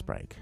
break.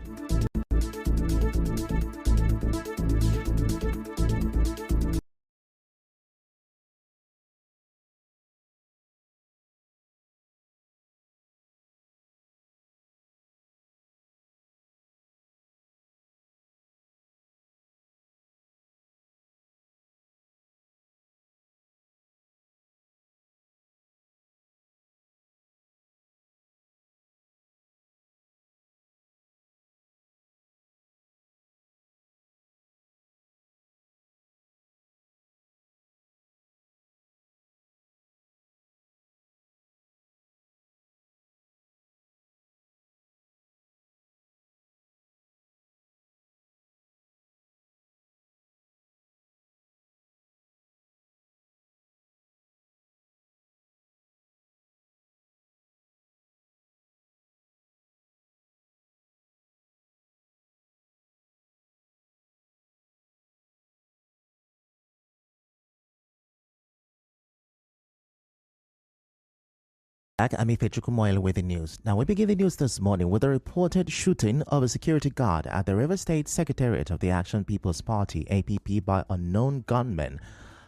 I'm Ifechukumoyle with the news. Now we begin the news this morning with a reported shooting of a security guard at the River State Secretariat of the Action People's Party (APP) by unknown gunmen.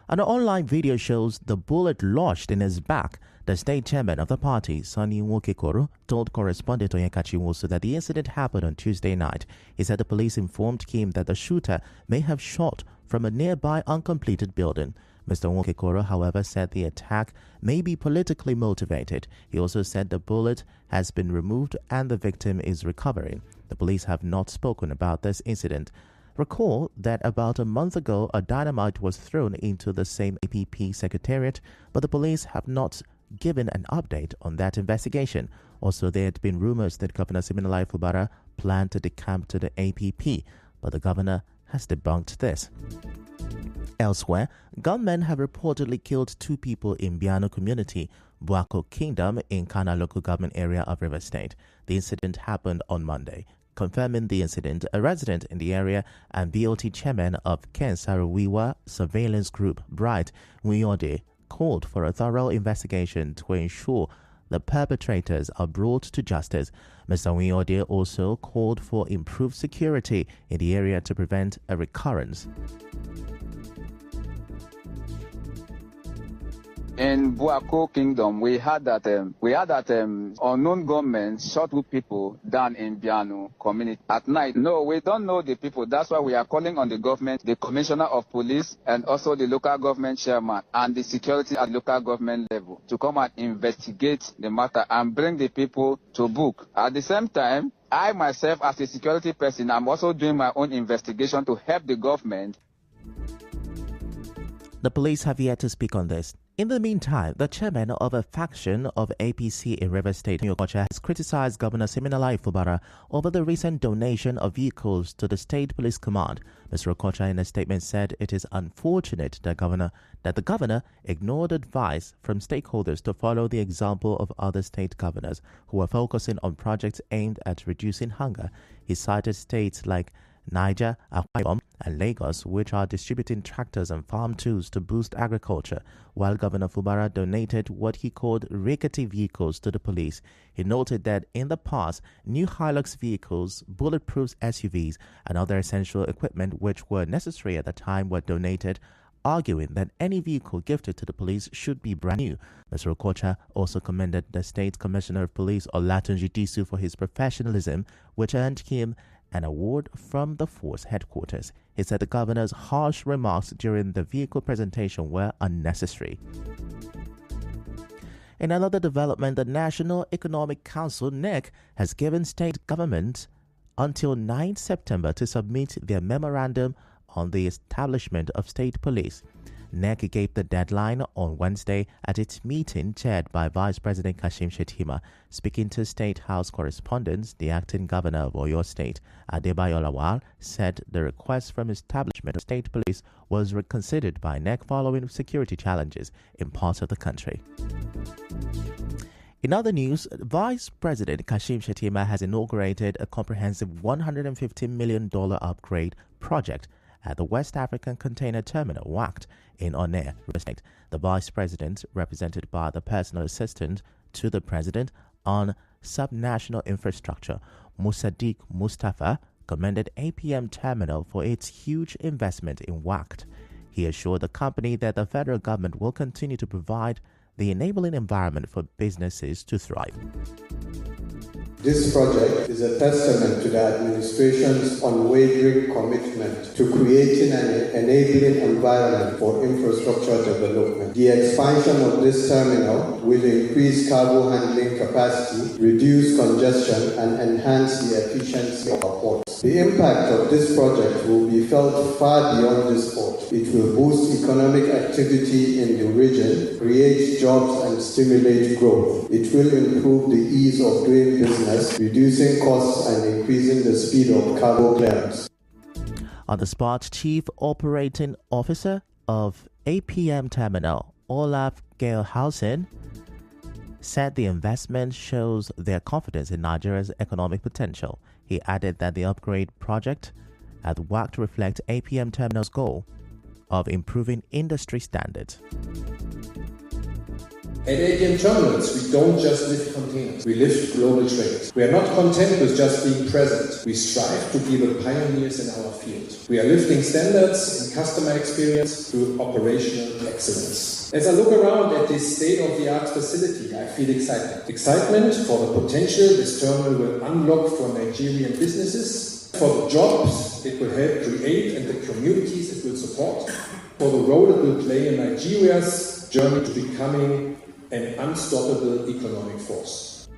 An online video shows the bullet lodged in his back. The state chairman of the party, Sonny Nwokekoro, told correspondent Onyeka Chinwosu that the incident happened on Tuesday night. He said the police informed him that the shooter may have shot from a nearby uncompleted building. Mr. Nwokekoro, however, said the attack may be politically motivated. He also said the bullet has been removed and the victim is recovering. The police have not spoken about this incident. Recall that about a month ago, a dynamite was thrown into the same APP secretariat, but the police have not given an update on that investigation. Also, there had been rumors that Governor Siminalayi Fubara planned to decamp to the APP, but the governor has debunked this. Elsewhere, gunmen have reportedly killed 2 people in Biano community, Buako Kingdom in Kana local government area of River State. The incident happened on Monday. Confirming the incident, a resident in the area and BOT chairman of Ken Sarawiwa surveillance group, Bright Nwiyode, called for a thorough investigation to ensure the perpetrators are brought to justice. Mr. Nwiyode also called for improved security in the area to prevent a recurrence. In Buako Kingdom, we had that unknown gunmen shot 2 people down in Biano community at night. No, we don't know the people. That's why we are calling on the government, the commissioner of police, and also the local government chairman and the security at local government level to come and investigate the matter and bring the people to book. At the same time, I myself, as a security person, I'm also doing my own investigation to help the government. The police have yet to speak on this. In the meantime, the chairman of a faction of APC in River State, Nyokocha, has criticized Governor Siminalayi Fubara over the recent donation of vehicles to the State Police Command. Mr. Okocha, in a statement, said it is unfortunate that the governor ignored advice from stakeholders to follow the example of other state governors who are focusing on projects aimed at reducing hunger. He cited states like Niger, Akwa Ibom, and Lagos, which are distributing tractors and farm tools to boost agriculture, while Governor Fubara donated what he called rickety vehicles to the police. He noted that in the past, new Hilux vehicles, bulletproof SUVs, and other essential equipment which were necessary at the time were donated, arguing that any vehicle gifted to the police should be brand new. Mr. Okocha also commended the State Commissioner of Police, Olatunji Disu, for his professionalism, which earned him an award from the force headquarters. He said the governor's harsh remarks during the vehicle presentation were unnecessary. In another development, the National Economic Council, NEC, has given state governments until 9 September to submit their memorandum on the establishment of state police. NEC gave the deadline on Wednesday at its meeting chaired by Vice President Kashim Shettima. Speaking to State House correspondents, the acting governor of Oyo State, Adebayo Lawal, said the request from establishment of state police was reconsidered by NEC following security challenges in parts of the country. In other news, Vice President Kashim Shettima has inaugurated a comprehensive $150 million upgrade project at the West African Container Terminal, WACT, in Onne, River State. The Vice President, represented by the personal assistant to the President on subnational infrastructure, Musaddiq Mustafa, commended APM Terminal for its huge investment in WACT. He assured the company that the federal government will continue to provide the enabling environment for businesses to thrive. This project is a testament to the administration's unwavering commitment to creating an enabling environment for infrastructure development. The expansion of this terminal will increase cargo handling capacity, reduce congestion, and enhance the efficiency of our ports. The impact of this project will be felt far beyond this port. It will boost economic activity in the region, create jobs, and stimulate growth. It will improve the ease of doing business, reducing costs and increasing the speed of cargo clearance. On the spot, Chief Operating Officer of APM Terminal, Olaf Geilhausen, said the investment shows their confidence in Nigeria's economic potential. He added that the upgrade project at WACT reflects APM Terminal's goal of improving industry standards. At APM Terminals, we don't just lift containers, we lift global trade. We are not content with just being present. We strive to be the pioneers in our field. We are lifting standards in customer experience through operational excellence. As I look around at this state-of-the-art facility, I feel excitement. Excitement for the potential this terminal will unlock for Nigerian businesses, for the jobs it will help create and the communities it will support, for the role it will play in Nigeria's journey to becoming an unstoppable economic force.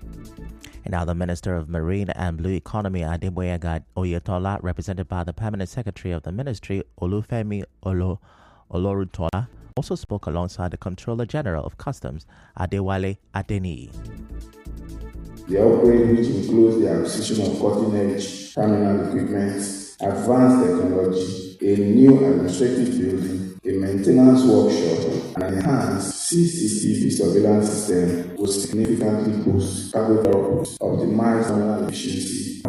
And now the Minister of Marine and Blue Economy, Adeboyega Oyetola, represented by the Permanent Secretary of the Ministry, Olufemi Olorutola, also spoke alongside the Comptroller General of Customs, Adewale Adeniyi. The upgrade, which includes the acquisition of cutting-edge terminal equipment, advanced technology, a new administrative building, a maintenance workshop, and enhanced CCTV surveillance system will significantly boost cargo throughput, optimize terminal efficiency,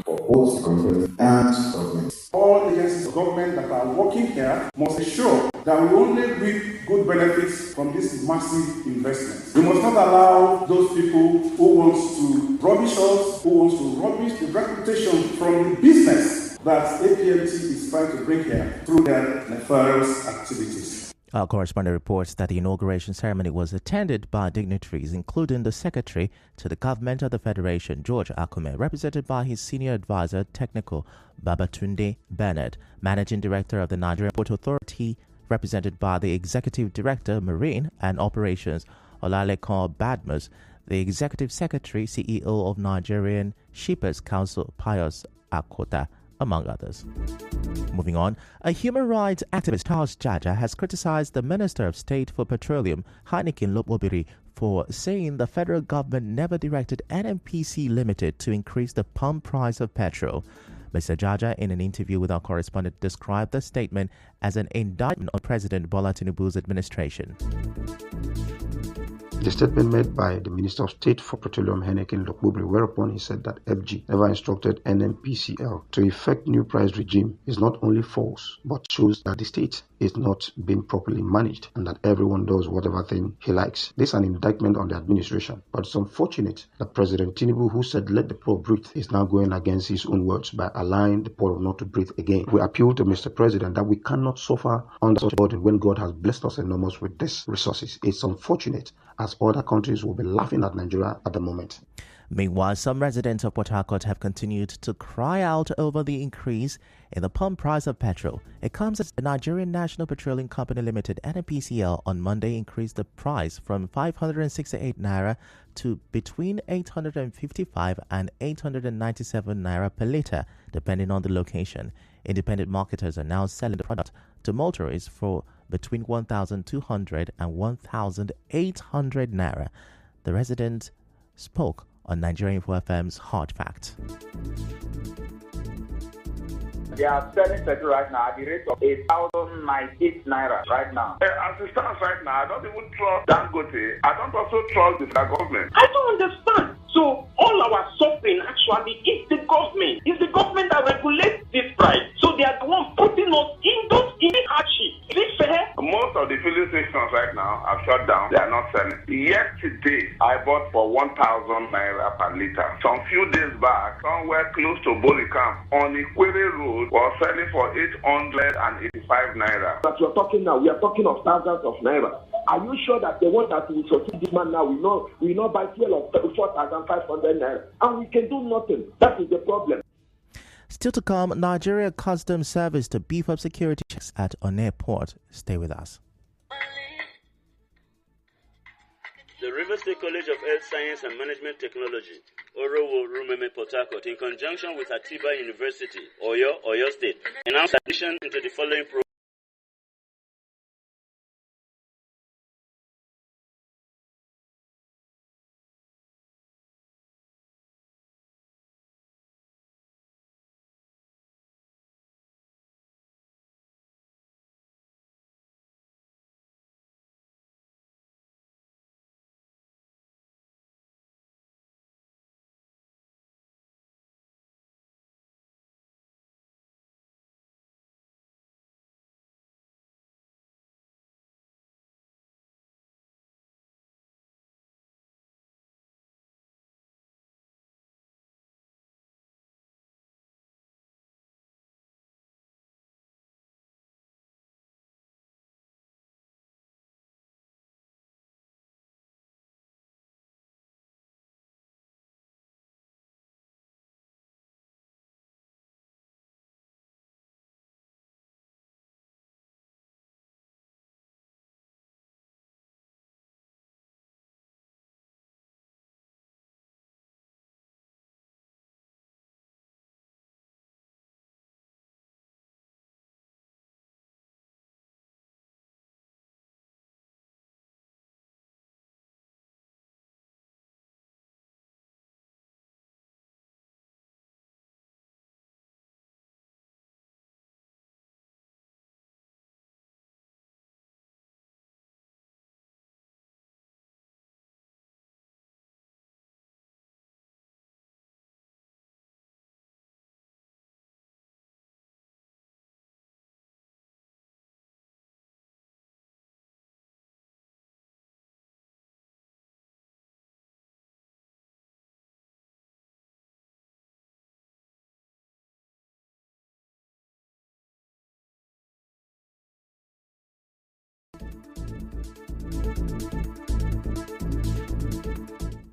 for both companies and government. All agencies of government that are working here must ensure that we only reap good benefits from this massive investment. We must not allow those people who want to rubbish us, who want to rubbish the reputation from the business that APMT is trying to bring here through their nefarious activities. Our correspondent reports that the inauguration ceremony was attended by dignitaries, including the Secretary to the Government of the Federation, George Akume, represented by his Senior Advisor Technical, Babatunde Bernard, Managing Director of the Nigerian Port Authority, represented by the Executive Director, Marine and Operations, Olalekan Badmus, the Executive Secretary, CEO of Nigerian Shippers Council, Pius Akota, among others. Moving on, a human rights activist, Charles Jaja, has criticized the Minister of State for Petroleum, Heineken Lobobiri, for saying the federal government never directed NNPC Limited to increase the pump price of petrol. Mr. Jaja, in an interview with our correspondent, described the statement as an indictment on President Bola Tinubu's administration. The statement made by the Minister of State for Petroleum, Heineken Lobobiri, whereupon he said that FG never instructed NNPCL to effect new price regime, is not only false, but shows that the state is not being properly managed and that everyone does whatever thing he likes. This is an indictment on the administration, but it's unfortunate that President Tinubu, who said let the poor breathe, is now going against his own words by allowing the poor not to breathe again. We appeal to Mr. President that we cannot suffer under such a burden when God has blessed us enormous with these resources. It's unfortunate, as other countries will be laughing at Nigeria at the moment. Meanwhile, some residents of Port Harcourt have continued to cry out over the increase in the pump price of petrol. It comes as the Nigerian National Petroleum Company Limited, NNPCL, on Monday increased the price from 568 naira to between 855 and 897 naira per litre, depending on the location. Independent marketers are now selling the product to motorists for between 1,200 and 1,800 naira. The resident spoke on Nigerian Info FM's Hard Fact. They are selling petrol right now at the rate of 8,098 naira right now. As it stands right now, I don't even trust Dangote. I don't also trust the federal government. I don't understand. So all our suffering actually is the government. It's the government that regulates this price. So they are the one putting us in those hardship. Is it fair? Most of the filling stations right now are shut down. They are not selling. Yesterday, I bought for 1,000 naira per liter. Some few days back, somewhere close to Bulletin on Ikwere Road was selling for 885 naira. That you're talking now, we are talking of thousands of naira. Are you sure that the one that will succeed this man now will not buy fuel of 4,500 naira? And we can do nothing. That is the problem. Still to come, Nigeria Customs Service to beef up security checks at Onne Port. Stay with us. The River State College of Health Science and Management Technology, Orowo Rumeme Port Harcourt, in conjunction with Atiba University, Oyo State, announced admission into the following program.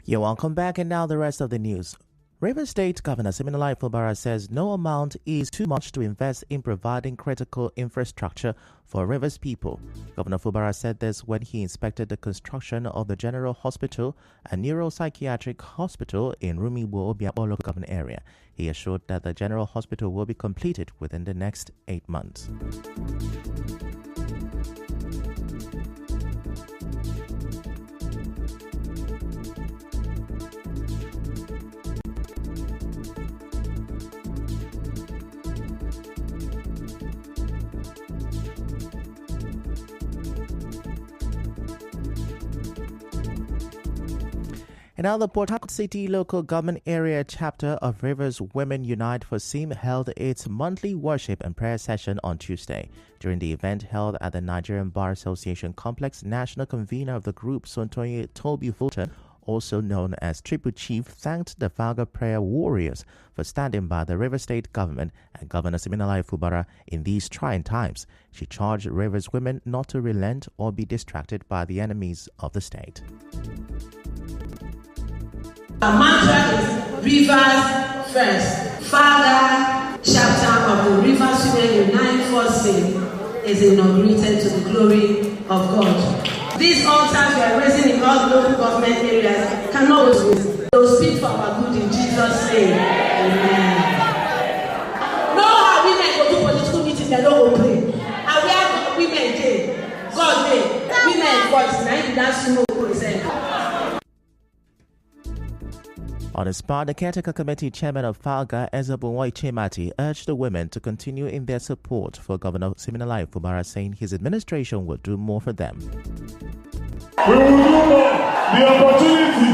You're welcome back, and now the rest of the news. Rivers State Governor Siminalayi Fubara says no amount is too much to invest in providing critical infrastructure for Rivers people. Governor Fubara said this when he inspected the construction of the General Hospital and Neuropsychiatric Hospital in Rumiwo, Obiakpo local government area. He assured that the General Hospital will be completed within the next 8 months. And now the Port Harcourt City Local Government Area Chapter of Rivers Women Unite for SIM held its monthly worship and prayer session on Tuesday. During the event held at the Nigerian Bar Association Complex, national convener of the group, Sontoye Toby Fulton, also known as Triple Chief, thanked the Falga prayer warriors for standing by the River State government and Governor Siminalayi Fubara in these trying times. She charged Rivers women not to relent or be distracted by the enemies of the state. Our mantra is Rivers First. Father chapter of the Rivers Women Unite for SIM is inaugurated to the glory of God. These altars we are raising in all local government areas cannot always. They will speak for our good in Jesus' name. Amen. No how women go to political meetings, they don't go pray. And we have women day. God day. Women voice. Now that's no present. On the spot, the Caretaker Committee Chairman of Falga, Ezebunwa Chemati, urged the women to continue in their support for Governor Siminalayi Fubara, saying his administration will do more for them. We will do more. The opportunity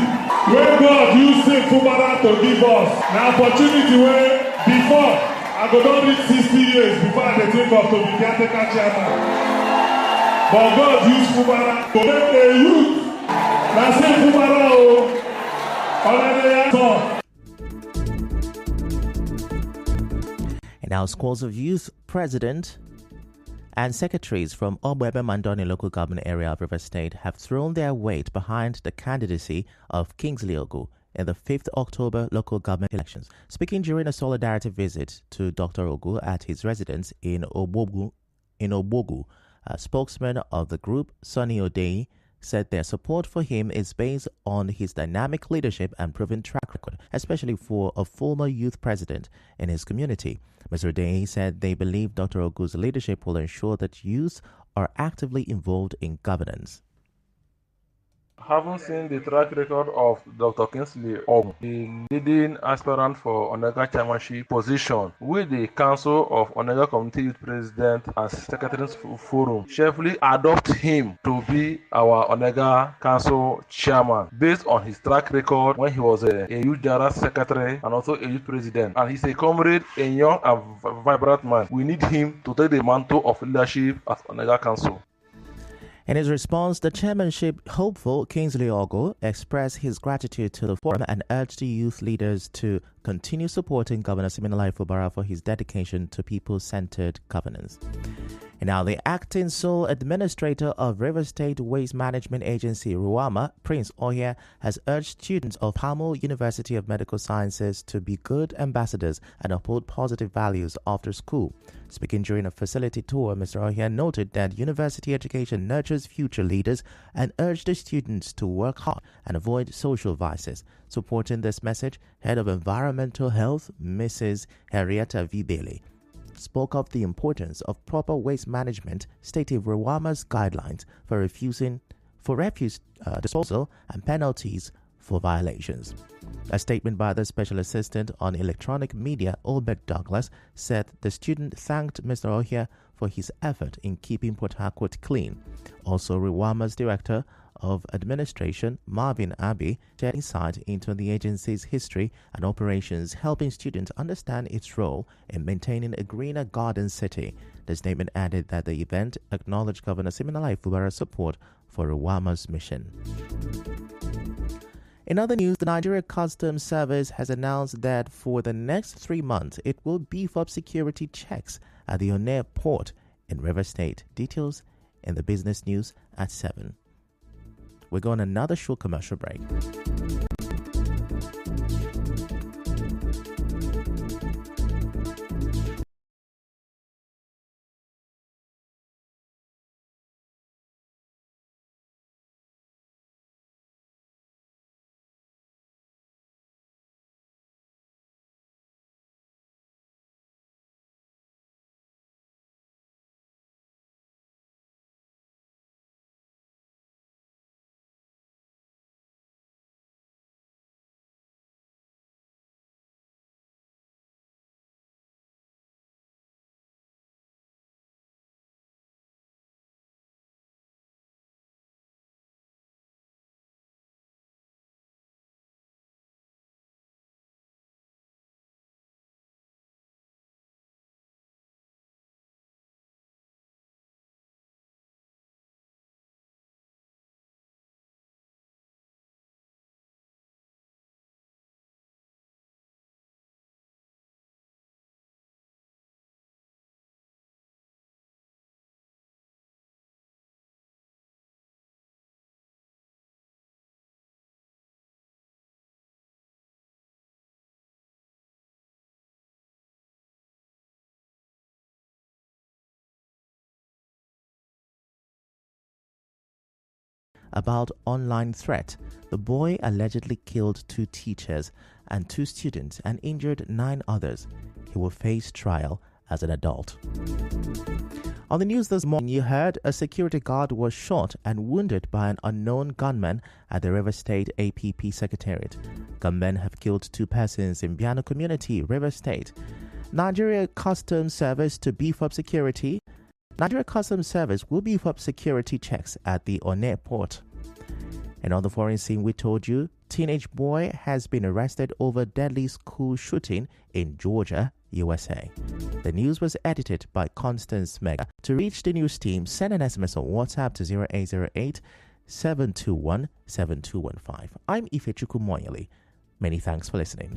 where God used Fubara to give us, an opportunity where before I go down reach 60 years before I think of to be caretaker chairman. But God used Fubara to make a youth. Now say Fubara already. And now scores of youth president and secretaries from Obwebe Mandoni local government area of River State have thrown their weight behind the candidacy of Kingsley Ogu in the 5th October local government elections. Speaking during a solidarity visit to Dr. Ogu at his residence in Obogu, a spokesman of the group, Sonny Odei, said their support for him is based on his dynamic leadership and proven track record, especially for a former youth president in his community. Mr. Odei said they believe Dr. Ogu's leadership will ensure that youth are actively involved in governance. Having seen the track record of Dr. Kingsley Ogu, the leading aspirant for Onega chairmanship position, with the Council of Onega Community Youth President and Secretaries Forum, cheerfully adopt him to be our Onega Council chairman based on his track record when he was a youth general secretary and also a youth president. And he's a comrade, a young and vibrant man. We need him to take the mantle of leadership at Onega Council. In his response, the chairmanship hopeful Kingsley Ogu expressed his gratitude to the forum and urged the youth leaders to continue supporting Governor Siminalayi Fubara for his dedication to people-centered governance. And now, the acting sole administrator of River State Waste Management Agency, RUWAMA, Prince Ohia, has urged students of Hamel University of Medical Sciences to be good ambassadors and uphold positive values after school. Speaking during a facility tour, Mr. Ohia noted that university education nurtures future leaders and urged the students to work hard and avoid social vices. Supporting this message, Head of Environmental Health, Mrs. Henrietta V. Bailey, spoke of the importance of proper waste management, stating RUWAMA's guidelines for refuse disposal and penalties for violations. A statement by the Special Assistant on Electronic Media, Albert Douglas, said the student thanked Mr. Ohia for his effort in keeping Port Harcourt clean. Also, RUWAMA's Director of Administration, Marvin Abbey, shared insight into the agency's history and operations, helping students understand its role in maintaining a greener garden city. The statement added that the event acknowledged Governor Siminalayi Fubara's support for RUWAMA's mission. In other news, the Nigeria Customs Service has announced that for the next 3 months, it will beef up security checks at the Onne port in River State. Details in the business news at 7. We're going another short commercial break. About online threat. The boy allegedly killed 2 teachers and 2 students and injured 9 others. He will face trial as an adult. On the news this morning, you heard a security guard was shot and wounded by an unknown gunman at the River State APP Secretariat. Gunmen have killed 2 persons in Biano community, River State. Nigeria Customs Service to beef up security. Nigeria Customs Service will beef up security checks at the Onne port. And on the foreign scene, we told you, teenage boy has been arrested over deadly school shooting in Georgia, USA. The news was edited by Constance Mega. To reach the news team, send an SMS or WhatsApp to 0808 721 7215. I'm Ifechukwu Moyele. Many thanks for listening.